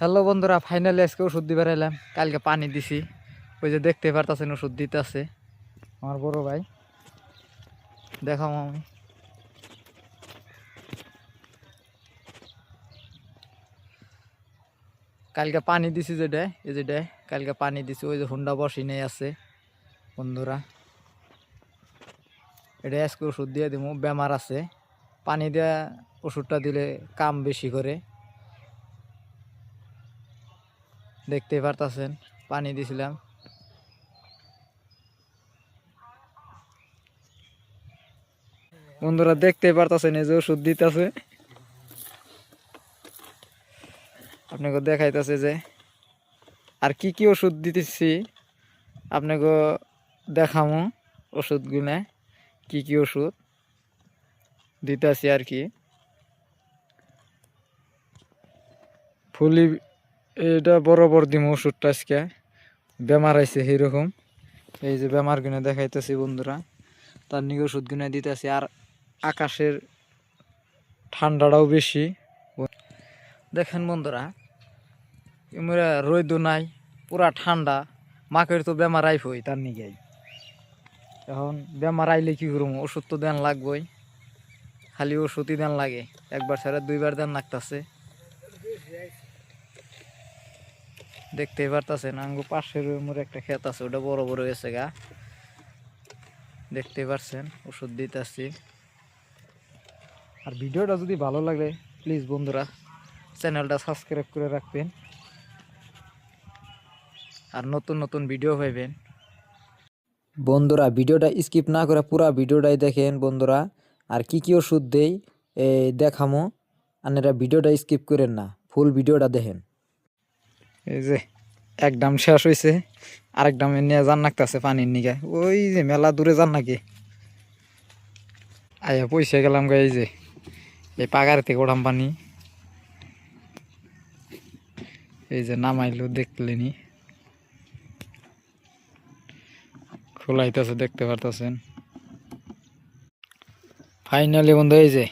Hello বন্ধুরা, finally আজকে ওষুধ দিবার এলাম। কালকে পানি দিছি, ওই যে দেখতে পারতেছেন ওষুধ দিতে আছে আমার বড় ভাই। দেখাও আমি কালকে পানি দিছি যেটা, এই যেটা কালকে পানি দিছি, ওই যে হুন্ডা বসি নেই আছে বন্ধুরা। এটা আজকে ওষুধ দিয়ে দিব, বেমার আছে পানি দেওয়া ওষুধটা দিলে কাম বেশি করে। দেখতে পারতেছেন পানি দিছিলাম। বন্ধুরা দেখতে পারতেছেন এই যে ওষুধ দিতেছে, আপনাকে দেখাইতেছে যে আর কি কি ওষুধ দিতেছি আপনাকে দেখামো। ওষুধ গুনে কি কি ওষুধ দিতেছি আর কি ফুলি, এটা বরাবর দিব ওষুধটা। আজকে বেমার আইছে সেইরকম, এই যে বেমার গুনে দেখাইতেছি বন্ধুরা, তার নিয়ে ওষুধ গুনে দিতেছি। আর আকাশের ঠান্ডাটাও বেশি দেখেন বন্ধুরা, এমরা রোদ নাই, পুরা ঠান্ডা। মাকের তো বেমার আইফই তার নিগাই। এখন বেমার আইলে কি করবো, ওষুধ তো দেন লাগবই, খালি ওষুধই দেন লাগে, একবার ছাড়া দুইবার দেন লাগতেছে। দেখতেই পারতেছেন আঙ্গু পাশের মোর একটা ক্ষেত আছে, ওটা বড় বড় হয়েছে গা, দেখতে পারছেন ওষুধ দিতেছি। আর ভিডিওটা যদি ভালো লাগে প্লিজ বন্ধুরা চ্যানেলটা সাবস্ক্রাইব করে রাখবেন, আর নতুন নতুন ভিডিও পাইবেন। বন্ধুরা ভিডিওটা স্কিপ না করে পুরা ভিডিওটাই দেখেন বন্ধুরা। আর কি কি ওষুধ দেই দেখামো, আপনারা ভিডিওটা স্কিপ করেন না, ফুল ভিডিওটা দেখেন। এই যে এক ডাম শেষ হয়েছে, আরেক ডামে নিয়ে যান নাকতেছে পানির নিগে, ওই যে মেলা দূরে যান নাকি। আয়া পয়সা গেলাম গে, এই যে এই পাগার থেকে ওঠাম পানি, এই যে নামাইলো দেখলেনি, খোলাইতেছে দেখতে পারতেছেন। ফাইনালি বন্ধু এই যে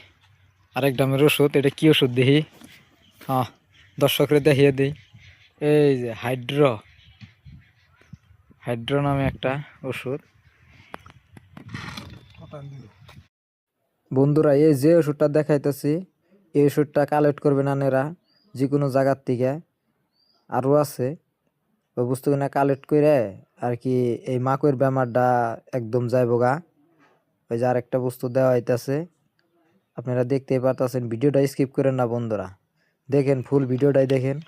আরেক ডামের ওষুধ, এটা কি ওষুধ দেখি, হ্যাঁ দর্শকরে দেখিয়ে দিই। এই যে হাইড্রো হাইড্রো নামে একটা ওষুধ বন্ধুরা। এই যে ওষুধটা দেখাইতেছি, এই ওষুধটা কালেক্ট করবেন আপনারা যে কোনো জায়গার থেকে, আরও আছে ওই বস্তুগুলো কালেক্ট করে আর কি এই মাকড় বেমারটা একদম যাইব গা। ওই যে আরেকটা বস্তু দেওয়া হইতেছে, আপনারা দেখতেই পারতেছেন। ভিডিওটা স্কিপ করেন না বন্ধুরা, দেখেন ফুল ভিডিওটাই দেখেন।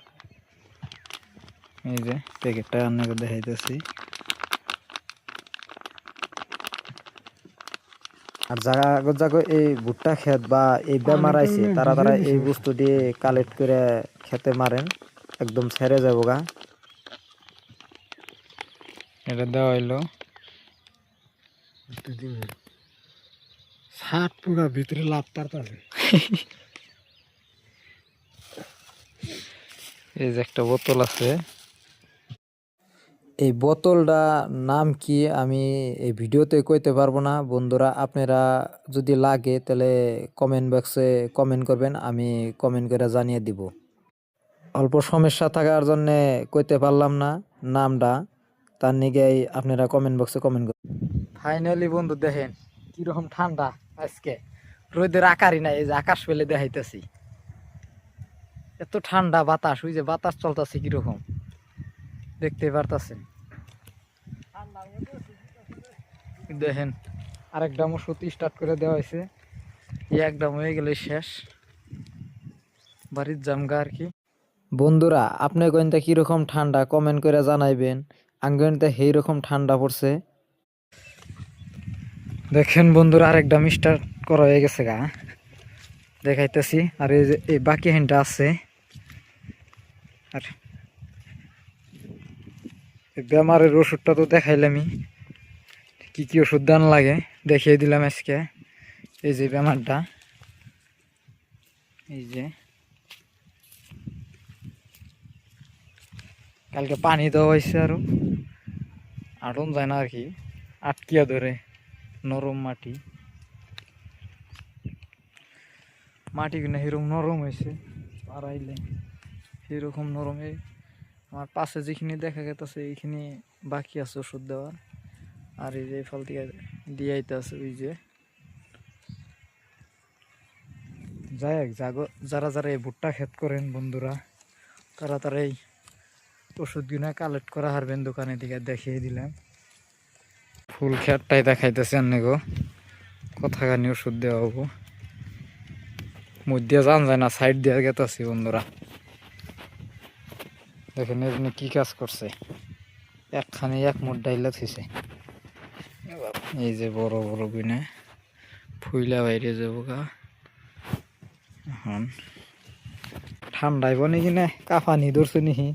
এই যে প্যাকেটটা আপনাকে দেখাইতেছি। আর জায়গা জায়গা এই ভুট্টা ক্ষেত বা এই বেমার আইছে, তারা তারা এই বস্তু দিয়ে কালেক্ট করে খেতে মারেন, একদম ছেড়ে যাবো গা। এটা দেওয়া হইলো সাত পুরা ভিতরে লাভ পারতাছে। এই যে একটা বোতল আছে, এই বোতলটা নাম কি আমি এই ভিডিওতে কইতে পারবো না বন্ধুরা। আপনারা যদি লাগে তাহলে কমেন্ট বক্সে কমেন্ট করবেন, আমি কমেন্ট করে জানিয়ে দিব। অল্প সমস্যা থাকার জন্যে কইতে পারলাম না নামটা, তার নিগেই আপনারা কমেন্ট বক্সে কমেন্ট করবেন। ফাইনালি বন্ধু দেখেন কিরকম ঠান্ডা আজকে, রোদের আকারই নাই, এই যে আকাশ ফেলে দেখাইতেছি, এত ঠান্ডা বাতাস, ওই যে বাতাস চলতেছে কিরকম দেখতে পারতেছেন। দেখেন আরেক ডাম ওষুধ স্টার্ট করে দেওয়া হয়েছে, এক ডাম হয়ে গেলে শেষ, বাড়ির জামগা আর কি। বন্ধুরা আপনি গইনতে কিরকম ঠান্ডা কমেন্ট করে জানাইবেন, আঙ্গনতে সেই রকম ঠান্ডা পড়ছে। দেখেন বন্ধুরা আরেক ডাম স্টার্ট করা হয়ে গেছে গা, দেখাইতেছি। আর এই যে এই বাকি হ্যান্ডটা আছে, আর বেমারের ওষুধটা তো দেখাইলামই, কি কি ওষুধ দান লাগে দেখিয়ে দিলাম আজকে। এই যে বেমারটা, এই যে কালকে পানি দেওয়া হয়েছে, আরো আটন যায় না আর কি, আটকিয়া ধরে নরম মাটি, মাটি কিনা হিরম নরম হয়েছে, পারাইলে এরকম নরমে আমার পাশে যেখানে দেখা গেছে এইখানে বাকি আছে ওষুধ দেওয়ার। আর এই যে ফল থেকে দিয়ে আছে ওই যে যাই হোক যারা যারা এই ভুট্টা ক্ষেত করেন বন্ধুরা, তারা তারা এই ওষুধগুলো কালেক্ট করা হারবেন দোকানে থেকে দেখিয়ে দিলাম। ফুল ক্ষেতটাই দেখাইতেছে গো, কথাখানি ওষুধ দেওয়া হবো মধ্যে জান যায় না, সাইড দিয়ে গেতেছি বন্ধুরা। দেখেন এখানে কি কাজ করছে, একখানে এক মুঠ ডাইলা থইছে। এই যে বড় বড় গুনে ফুইলা বাইরে যাবো গা। এখন ঠান্ডায় বনে কিনে কাফানি ধরছে নিহি,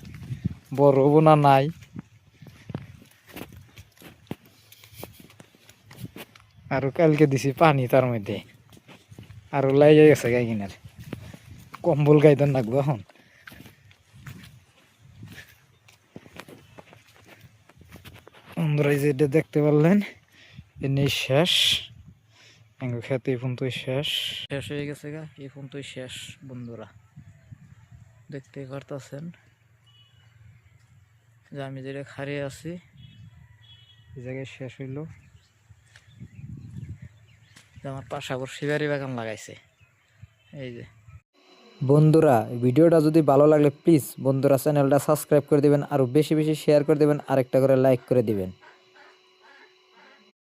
বড় বোনা নাই। আরো কালকে দিছি পানি তার মধ্যে, আরো লাইয়া গেছে গাই কিনার, কম্বল গাইতে লাগবো এখন। বন্ধুরা এই যে এটা দেখতে পারলেন, এনে শেষ খেতে এই পর্যন্তই শেষ হয়ে গেছে গা, এই পর্যন্তই শেষ বন্ধুরা। দেখতে পারতেছেন যে আমি যেটা খারিয়ে আছি এই জায়গায় শেষ হইল। আমার পাশাপাশি শিবারি বাগান লাগাইছে এই যে। বন্ধুরা ভিডিওটা যদি ভালো লাগলে প্লিজ বন্ধুরা চ্যানেলটা সাবস্ক্রাইব করে দিবেন, আর বেশি বেশি শেয়ার করে দিবেন, আরেকটা করে লাইক করে দিবেন।